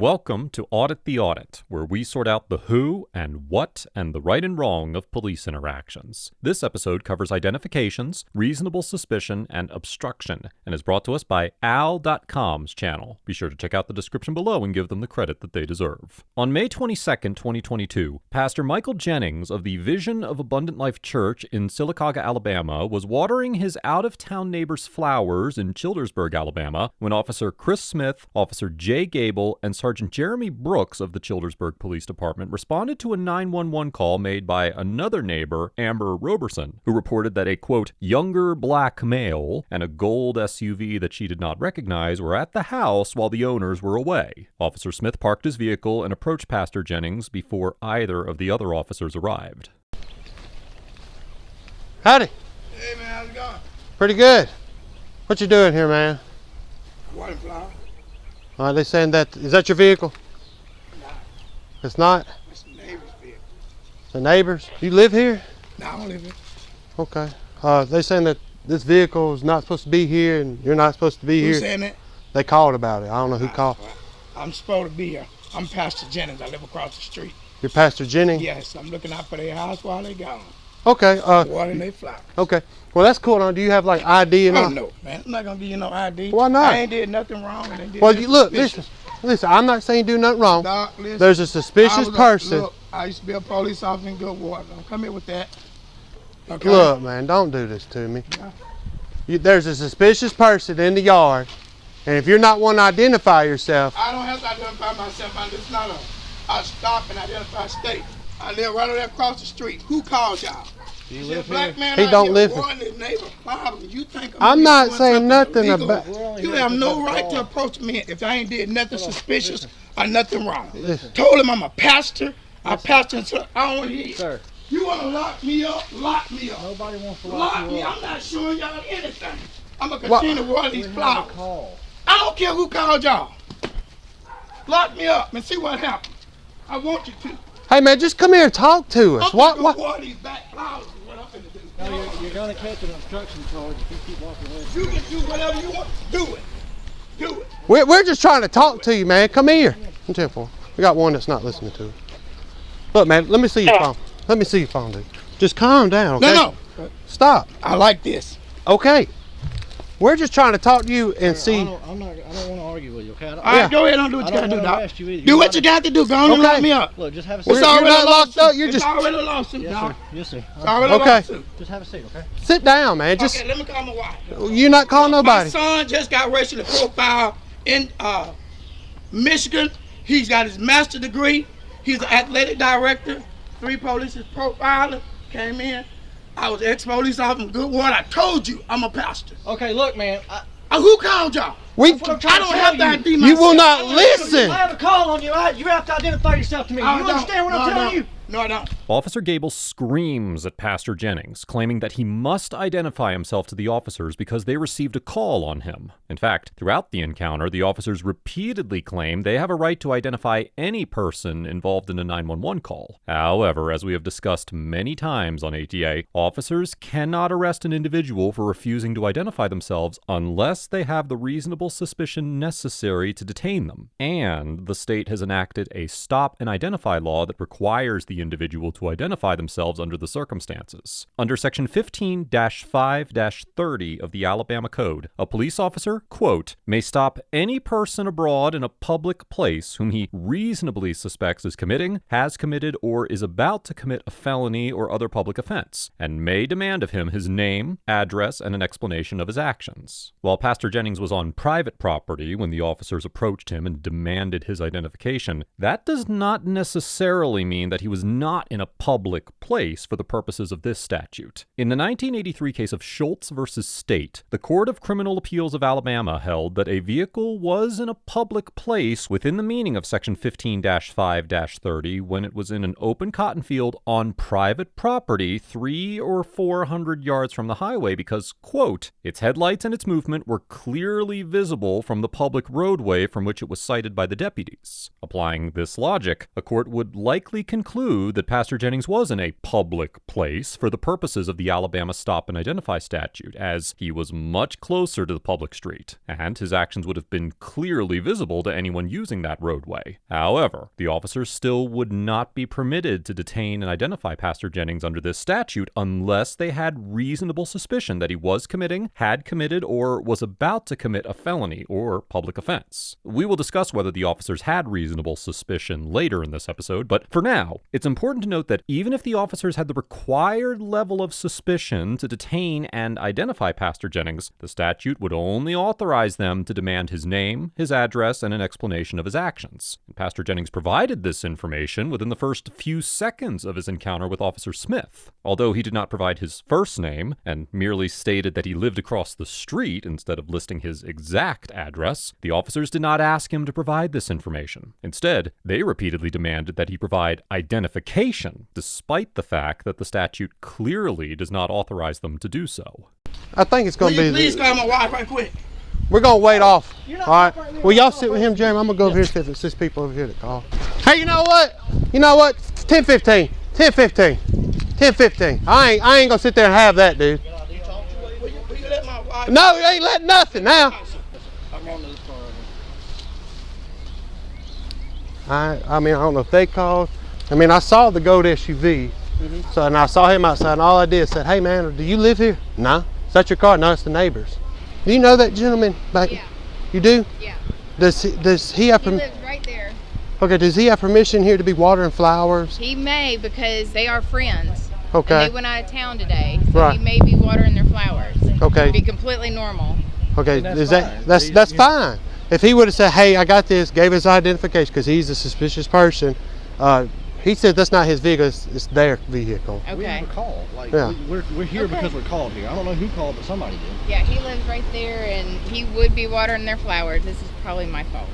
Welcome to Audit the Audit, where we sort out the who and what and the right and wrong of police interactions. This episode covers identifications, reasonable suspicion, and obstruction, and is brought to us by Al.com's channel. Be sure to check out the description below and give them the credit that they deserve. On May 22nd, 2022, Pastor Michael Jennings of the Vision of Abundant Life Church in Sylacauga, Alabama, was watering his out-of-town neighbor's flowers in Childersburg, Alabama, when Officer Chris Smith, Officer Jay Gable, and Sergeant Jeremy Brooks of the Childersburg Police Department responded to a 911 call made by another neighbor, Amber Roberson, who reported that a, quote, younger black male and a gold SUV that she did not recognize were at the house while the owners were away. Officer Smith parked his vehicle and approached Pastor Jennings before either of the other officers arrived. Howdy. Hey man, how's it going? Pretty good. What you doing here, man? Water flower. All right, they saying that, is that your vehicle? Nah, It's not? it's the neighbor's vehicle. The neighbors? You live here? Nah, I don't live here. Okay. They saying that this vehicle is not supposed to be here and you're not supposed to be Who's here. saying that? They called about it. I don't know who called. I'm supposed to be here. I'm Pastor Jennings. I live across the street. You're Pastor Jennings? Yes, I'm looking out for their house while they gone. Okay. Watering their flowers. Okay. Well, that's cool. Now, do you have like ID and Oh all? no, man. I'm not gonna give you no ID. Why not? I ain't did nothing wrong. And they did Well, nothing you look, suspicious. listen, I'm not saying do nothing wrong. Dog, listen, There's a suspicious person. Look, I used to be a police officer in Goodwater. Don't come here with that. Okay? Look, man, don't do this to me. Yeah. There's a suspicious person in the yard, and if you're not one to identify yourself, I don't have to identify myself. It's not a stop and identify state. I live right over there across the street. Who called y'all? you Live black man He out don't here live here. warning his neighbor problem. You think I'm not doing saying something nothing illegal? about. You have no right to approach me if I ain't did nothing suspicious or nothing wrong. Listen. Told him I'm a pastor. I pastor until I don't want to hear you. Sir, You want to lock me up? Lock me up. nobody wants to Lock lock me. you up. I'm not showing y'all anything. I'm gonna What? continue to water these We have a flowers. call. I don't care who called y'all. Lock me up and see what happens. I want you to. Hey, man, just come here and talk to us. I'm What? gonna What? water these back flowers. Is what I'm finna do. No, you're going to catch an obstruction charge if you keep walking away. You can do whatever you want. Do it. Do it. We're just trying to talk to you, man. Come here. I'm 10-4. We got one that's not listening to us. Look, man, let me see your phone. Let me see your phone, dude. Just calm down, okay? No. Stop. I like this. Okay. We're just trying to talk to you and see. I don't want to argue with you, okay? All right, go ahead and do what I you don't gotta do, wanna dog. arrest you either. Do what you got to do. Go on and Okay. lock me up. Look, just have a We're seat. It's already not a locked lawsuit. up, you're It's just- already a lawsuit, Yes, dog. sir. Yes, sir. It's already Okay. a lawsuit. Just have a seat, okay? Sit down, man. Just Okay, let me call my wife. you're not calling My nobody. son just got racially profiled in Michigan. He's got his master's degree. He's an athletic director. 3 police profiler came in. I was ex-police officer in Goodwater. I told you I'm a pastor. Okay, look, man. Who called y'all? We. That's what I'm I trying don't to have to tell ID You myself. will not If listen. I have a call on you, you have to identify yourself to me. You I don't. understand what No, I'm I telling don't. you? No, I don't. Officer Gable screams at Pastor Jennings, claiming that he must identify himself to the officers because they received a call on him. In fact, throughout the encounter, the officers repeatedly claim they have a right to identify any person involved in a 911 call. However, as we have discussed many times on ATA, officers cannot arrest an individual for refusing to identify themselves unless they have the reasonable suspicion necessary to detain them. And the state has enacted a stop and identify law that requires the individual to identify themselves under the circumstances. Under Section 15-5-30 of the Alabama Code, a police officer, quote, may stop any person abroad in a public place whom he reasonably suspects is committing, has committed, or is about to commit a felony or other public offense, and may demand of him his name, address, and an explanation of his actions. While Pastor Jennings was on private property when the officers approached him and demanded his identification, that does not necessarily mean that he was not in a public place for the purposes of this statute. In the 1983 case of Schultz versus State, the Court of Criminal Appeals of Alabama held that a vehicle was in a public place within the meaning of Section 15-5-30 when it was in an open cotton field on private property 300 or 400 yards from the highway because, quote, its headlights and its movement were clearly visible from the public roadway from which it was cited by the deputies. Applying this logic, a court would likely conclude conclude that Pastor Jennings was in a public place for the purposes of the Alabama Stop and Identify statute, as he was much closer to the public street, and his actions would have been clearly visible to anyone using that roadway. However, the officers still would not be permitted to detain and identify Pastor Jennings under this statute unless they had reasonable suspicion that he was committing, had committed, or was about to commit a felony or public offense. We will discuss whether the officers had reasonable suspicion later in this episode, but for now, it's important to note that even if the officers had the required level of suspicion to detain and identify Pastor Jennings, the statute would only authorize them to demand his name, his address, and an explanation of his actions. And Pastor Jennings provided this information within the first few seconds of his encounter with Officer Smith. Although he did not provide his first name and merely stated that he lived across the street instead of listing his exact address, the officers did not ask him to provide this information. Instead, they repeatedly demanded that he provide identification, despite the fact that the statute clearly does not authorize them to do so. I think it's going to be... Please call my wife right quick. We're going to wait off. All right. Well, y'all sit with him, Jeremy. I'm going to go over here and see if it's 6 people over here that call. Hey, you know what? 10:15. 10:15. I ain't going to sit there and have that, dude. Will you let my wife? No, you ain't letting nothing now. I'm on this car. I mean, I don't know if they called. I mean, I saw the gold SUV. So, and I saw him outside, and all I did said, "Hey, man, do you live here?" "No." "Is that your car?" "No, it's the neighbor's." "Do you know that gentleman back?" Yeah. "You do?" Yeah. Does he have He lives right there. Okay, does he have permission here to be watering flowers? He may, because they are friends. Okay. And they went out of town today, so Right. he may be watering their flowers. Okay. It'd be completely normal. Okay, And that's is fine. that's fine. If he would have said, "Hey, I got this," gave his identification because he's a suspicious person, he said that's not his vehicle, it's their vehicle. We have Okay. a call. Like, Yeah. we're here Okay. because we're called here. I don't know who called, but somebody did. Yeah, he lives right there, and he would be watering their flowers. This is probably my fault.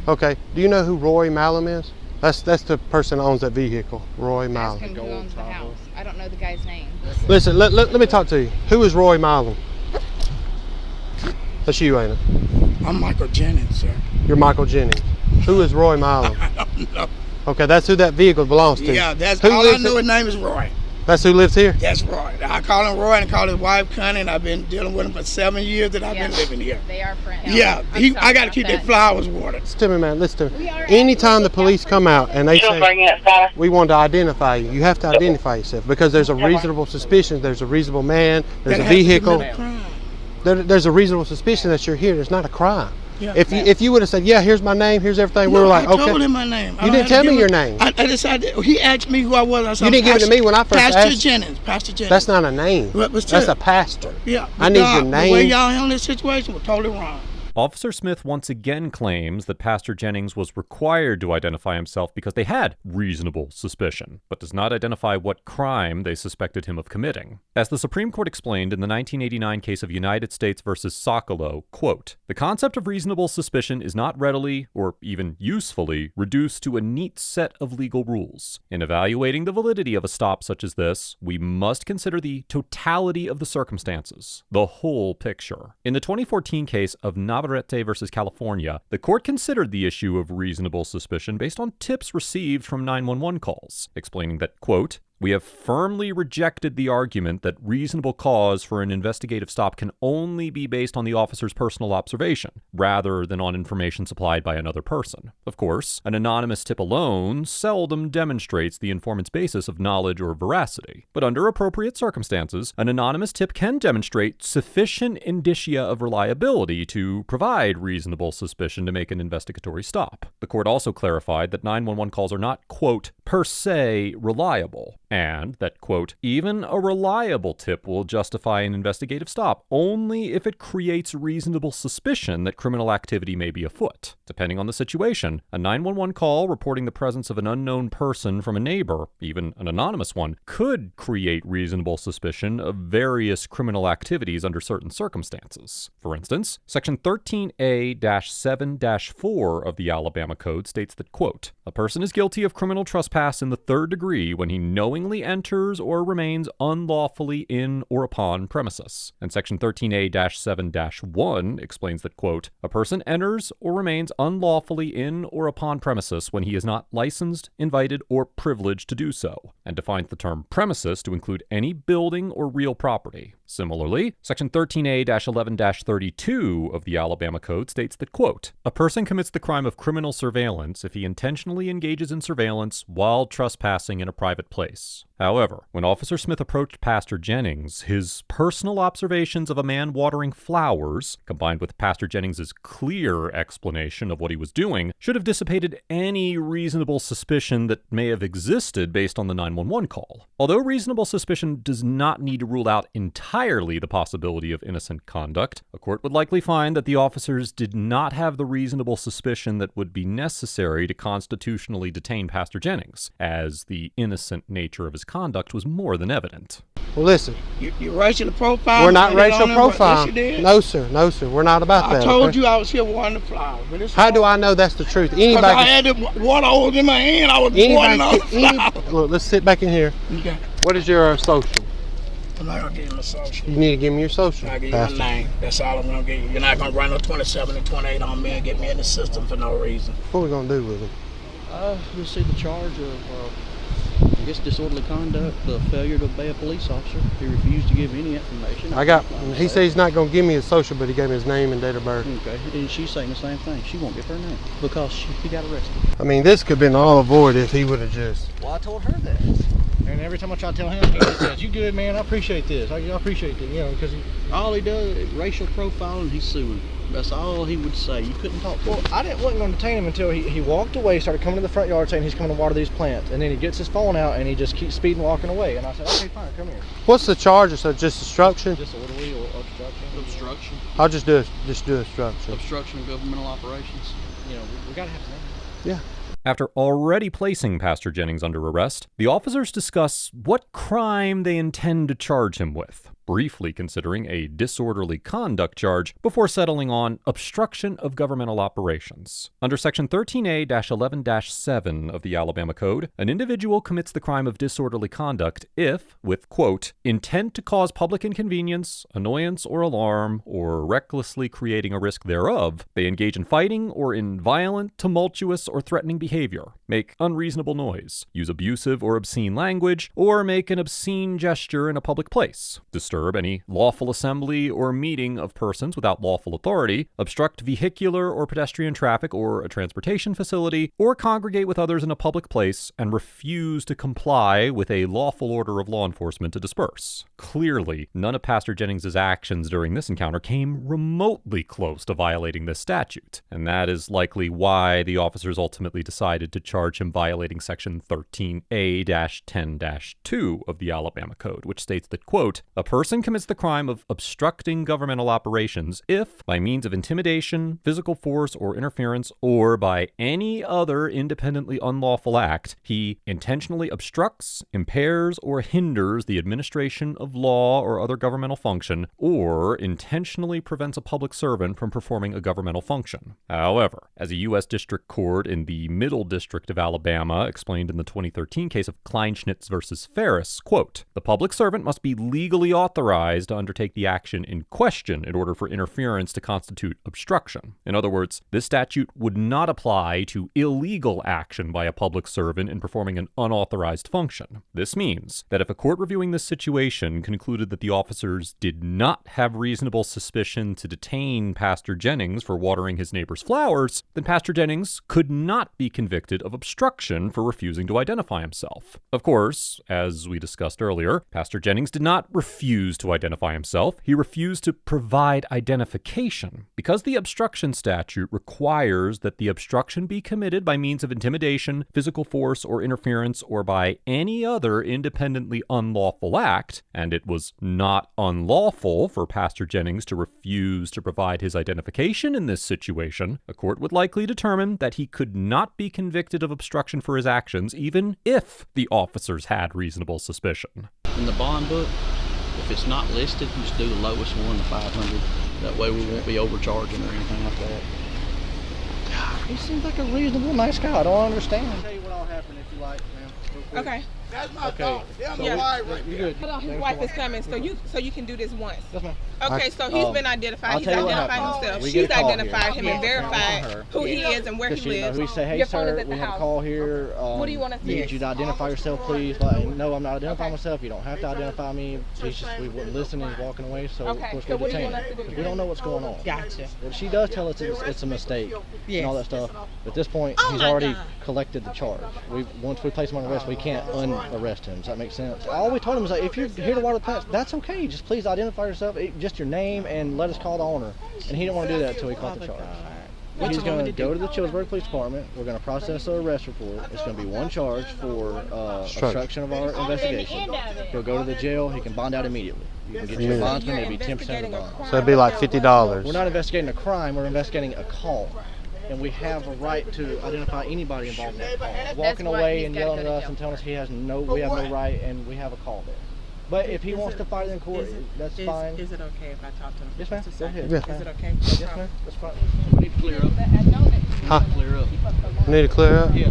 Okay, do you know who Roy Malum is? That's the person that owns that vehicle, Roy Ask Malum. him who owns the house. I don't know the guy's name. Listen, let me talk to you. Who is Roy Malum? That's you, ain't it? I'm Michael Jennings, sir. You're Michael Jennings. Who is Roy Malum? I don't know. Okay, that's who that vehicle belongs to. Yeah, that's Who all I lives know. in- His name is Roy. That's who lives here? That's Roy. I call him Roy and I call his wife Connie, and I've been dealing with him for 7 years that I've been Yeah. living here. They are friends. Yeah, I'm sorry I got to about keep their that. flowers watered. Listen to me, man. Listen to We me. are Anytime the actually police come out and they say, "We want to identify you," you have to identify yourself because there's a reasonable suspicion, there's a reasonable man, there's a That has to vehicle. commit a crime. There's a reasonable suspicion that you're here. There's not a crime. Yeah. If you would have said, "Yeah, here's my name, here's everything," we were like, I told "Okay." him my name. I You don't didn't have to tell me give your him- name. I decided. He asked me who I was. I said, You didn't give it to me when I first Pastor asked. Jennings. Pastor Jennings. That's not a name. But That's still- a pastor. Yeah. I need God, your The way name. y'all handle this situation was totally wrong. Officer Smith once again claims that Pastor Jennings was required to identify himself because they had reasonable suspicion, but does not identify what crime they suspected him of committing. As the Supreme Court explained in the 1989 case of United States versus Socolow, quote, "The concept of reasonable suspicion is not readily, or even usefully, reduced to a neat set of legal rules. In evaluating the validity of a stop such as this, we must consider the totality of the circumstances, the whole picture." In the 2014 case of Navarrete versus California, the court considered the issue of reasonable suspicion based on tips received from 911 calls, explaining that, quote, "We have firmly rejected the argument that reasonable cause for an investigative stop can only be based on the officer's personal observation, rather than on information supplied by another person. Of course, an anonymous tip alone seldom demonstrates the informant's basis of knowledge or veracity, but under appropriate circumstances, an anonymous tip can demonstrate sufficient indicia of reliability to provide reasonable suspicion to make an investigatory stop." The court also clarified that 911 calls are not, quote, "per se reliable," and that, quote, "even a reliable tip will justify an investigative stop only if it creates reasonable suspicion that criminal activity may be afoot." Depending on the situation, a 911 call reporting the presence of an unknown person from a neighbor, even an anonymous one, could create reasonable suspicion of various criminal activities under certain circumstances. For instance, Section 13A-7-4 of the Alabama Code states that, quote, "A person is guilty of criminal trespass in the third degree when he knowingly knowingly enters or remains unlawfully in or upon premises. And Section 13A-7-1 explains that, quote, a person enters or remains unlawfully in or upon premises when he is not licensed, invited, or privileged to do so, and defines the term premises to include any building or real property. Similarly, Section 13A-11-32 of the Alabama Code states that, quote, a person commits the crime of criminal surveillance if he intentionally engages in surveillance while trespassing in a private place. However, when Officer Smith approached Pastor Jennings, his personal observations of a man watering flowers, combined with Pastor Jennings's clear explanation of what he was doing, should have dissipated any reasonable suspicion that may have existed based on the 911 call. Although reasonable suspicion does not need to rule out entirely the possibility of innocent conduct, a court would likely find that the officers did not have the reasonable suspicion that would be necessary to constitutionally detain Pastor Jennings, as the innocent nature of his conduct was more than evident. Well, listen. You racial profile? We're not racial Yes, profile. you did. No, sir. No, sir. We're not about that. I told okay? you I was here watering the flowers. But How do I know that's the truth? Because I had the water hose in my hand. I was watering all the flowers. Look, let's sit back in here. Okay. What is your social? I'm not going to give you my social. You need to give me your social. I'll give you my name. That's all I'm going to give you. You're not going to run no 27 and 28 on me and get me in the system for no reason. What are we going to do with him? You'll see the charge of, I guess, disorderly conduct, the failure to obey a police officer. He refused to give any information. He said he's not going to give me his social, but he gave me his name and date of birth. Okay, and she's saying the same thing. She won't give her name because he got arrested. I mean, this could have been all avoided if he would have just... Well, I told her that. And every time I try to tell him, he just says, "You good, man? I appreciate this. I appreciate it." You know, because all he does is racial profiling. He's suing. That's all he would say. You couldn't talk to him. I wasn't going to detain him until he walked away, started coming to the front yard saying he's coming to water these plants, and then he gets his phone out and he just keeps speeding, walking away. And I said, "Okay, fine, come here." What's the charge? So just obstruction? Disorderly or obstruction. Obstruction. I'll just do obstruction. Obstruction of governmental operations. You know, we got to have to know. Yeah. After already placing Pastor Jennings under arrest, the officers discuss what crime they intend to charge him with, briefly considering a disorderly conduct charge before settling on obstruction of governmental operations. Under Section 13A-11-7 of the Alabama Code, an individual commits the crime of disorderly conduct if, with, quote, intent to cause public inconvenience, annoyance, or alarm, or recklessly creating a risk thereof, they engage in fighting or in violent, tumultuous, or threatening behavior, make unreasonable noise, use abusive or obscene language, or make an obscene gesture in a public place, disturb any lawful assembly or meeting of persons without lawful authority, obstruct vehicular or pedestrian traffic or a transportation facility, or congregate with others in a public place and refuse to comply with a lawful order of law enforcement to disperse. Clearly, none of Pastor Jennings's actions during this encounter came remotely close to violating this statute, and that is likely why the officers ultimately decided to charge him violating Section 13A-10-2 of the Alabama Code, which states that, quote, a person commits the crime of obstructing governmental operations if, by means of intimidation, physical force, or interference, or by any other independently unlawful act, he intentionally obstructs, impairs, or hinders the administration of law or other governmental function, or intentionally prevents a public servant from performing a governmental function. However, as a U.S. District Court in the Middle District of Alabama explained in the 2013 case of Kleinschnitz versus Ferris, quote, the public servant must be legally authorized to undertake the action in question in order for interference to constitute obstruction. In other words, this statute would not apply to illegal action by a public servant in performing an unauthorized function. This means that if a court reviewing this situation concluded that the officers did not have reasonable suspicion to detain Pastor Jennings for watering his neighbor's flowers, then Pastor Jennings could not be convicted of obstruction for refusing to identify himself. Of course, as we discussed earlier, Pastor Jennings did not refuse to identify himself. He refused to provide identification. Because the obstruction statute requires that the obstruction be committed by means of intimidation, physical force, or interference, or by any other independently unlawful act, and it was not unlawful for Pastor Jennings to refuse to provide his identification in this situation, a court would likely determine that he could not be convicted of obstruction for his actions, even if the officers had reasonable suspicion. In the bond book, if it's not listed, you just do the lowest one, the 500. That way we won't be overcharging or anything like that. He seems like a reasonable, nice guy. I don't understand. I'll tell you what will happen if you like, man. Okay. That's my Okay. daughter. They're on Yeah. the wire right You there. good? Hold on, his wife is coming, so you can do this once. Yes, ma'am. Okay, so he's been I'll identified. He's tell you what identified happened. himself. We She's get a call identified here. him and verified Her. who he is and where he Because she knows. lives. We say, hey, Your phone is sir, at the we have a house. call here. What do you want us to We do? need you to identify yourself, please. Like, no, I'm not identifying myself. You don't have to identify me. We wouldn't listen. He's walking away, so of Okay, course so we what do you detain want us him. to do? We don't know what's going on. Gotcha. If she does tell us it's a mistake and all that stuff, but at this point, Oh he's my already God. collected the charge. Once we place him on arrest, we can't unarrest him. Does that make sense? All we told him is that if you're here to water the plants, that's okay. Just please identify yourself, just your name, and let us call the owner. And he didn't want to do that until he caught the charge. He's going to go to the Childersburg Police Department. We're going to process the arrest report. It's going to be one charge for obstruction of our investigation. He'll go to the jail. He can bond out immediately. You can get your bondsman. It'll be 10% of the bond. So it'd be like $50. We're not investigating a crime. We're investigating a call. And we have a right to identify anybody involved in that call. Walking why away he's and gotta yelling go at to us jail. and telling us we have no right, and we have a call there. But if he wants to fight it in court, that's fine. Is it okay if I talk to him? Yes, ma'am. Go ahead. Yeah. Is it okay? Yes, ma'am. That's fine. We need to clear up. Huh? Clear up. Need to clear up? Yeah.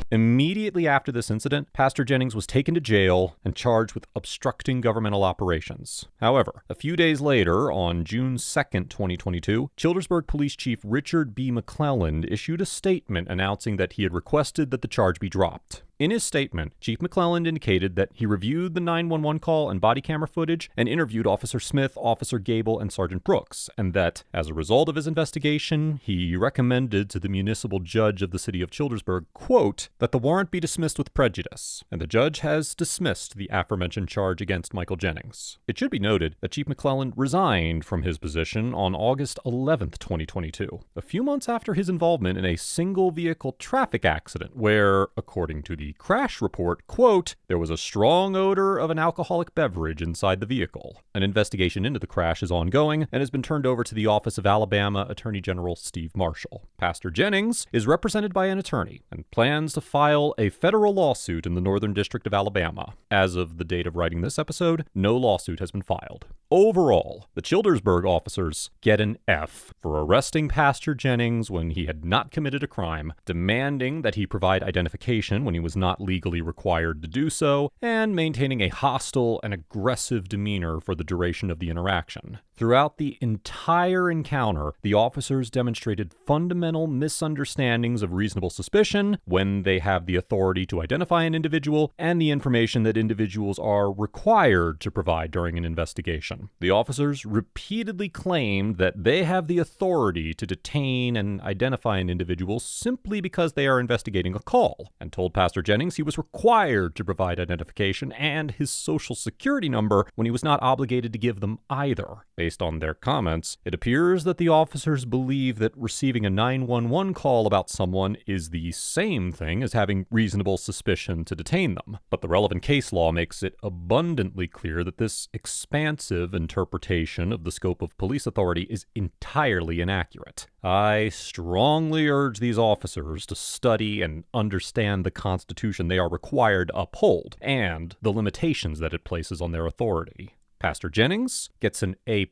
Immediately after this incident, Pastor Jennings was taken to jail and charged with obstructing governmental operations. However, a few days later, on June 2nd, 2022, Childersburg Police Chief Richard B. McClelland issued a statement announcing that he had requested that the charge be dropped. In his statement, Chief McClelland indicated that he reviewed the 911 call and body camera footage and interviewed Officer Smith, Officer Gable, and Sergeant Brooks, and that, as a result of his investigation, he recommended to the municipal judge of the city of Childersburg, quote, that the warrant be dismissed with prejudice, and the judge has dismissed the aforementioned charge against Michael Jennings. It should be noted that Chief McClelland resigned from his position on August 11th, 2022, a few months after his involvement in a single-vehicle traffic accident where, according to the crash report, quote, there was a strong odor of an alcoholic beverage inside the vehicle. An investigation into the crash is ongoing and has been turned over to the Office of Alabama Attorney General Steve Marshall. Pastor Jennings is represented by an attorney and plans to file a federal lawsuit in the Northern District of Alabama. As of the date of writing this episode, no lawsuit has been filed. Overall, the Childersburg officers get an F for arresting Pastor Jennings when he had not committed a crime, demanding that he provide identification when he was not legally required to do so, and maintaining a hostile and aggressive demeanor for the duration of the interaction. Throughout the entire encounter, the officers demonstrated fundamental misunderstandings of reasonable suspicion when they have the authority to identify an individual and the information that individuals are required to provide during an investigation. The officers repeatedly claimed that they have the authority to detain and identify an individual simply because they are investigating a call, and told Pastor Jennings he was required to provide identification and his social security number when he was not obligated to give them either. Based on their comments, it appears that the officers believe that receiving a 911 call about someone is the same thing as having reasonable suspicion to detain them. But the relevant case law makes it abundantly clear that this expansive interpretation of the scope of police authority is entirely inaccurate. I strongly urge these officers to study and understand the Constitution they are required to uphold and the limitations that it places on their authority. Pastor Jennings gets an A+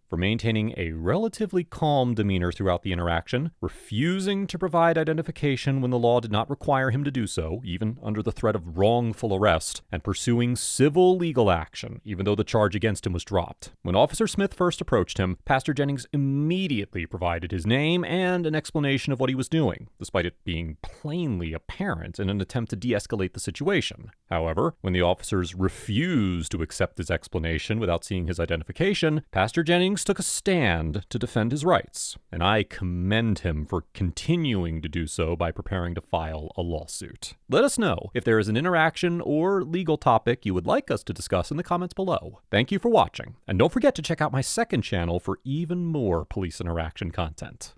for maintaining a relatively calm demeanor throughout the interaction, refusing to provide identification when the law did not require him to do so, even under the threat of wrongful arrest, and pursuing civil legal action, even though the charge against him was dropped. When Officer Smith first approached him, Pastor Jennings immediately provided his name and an explanation of what he was doing, despite it being plainly apparent in an attempt to de-escalate the situation. However, when the officers refused to accept his explanation without seeing his identification, Pastor Jennings took a stand to defend his rights, and I commend him for continuing to do so by preparing to file a lawsuit. Let us know if there is an interaction or legal topic you would like us to discuss in the comments below. Thank you for watching, and don't forget to check out my second channel for even more police interaction content.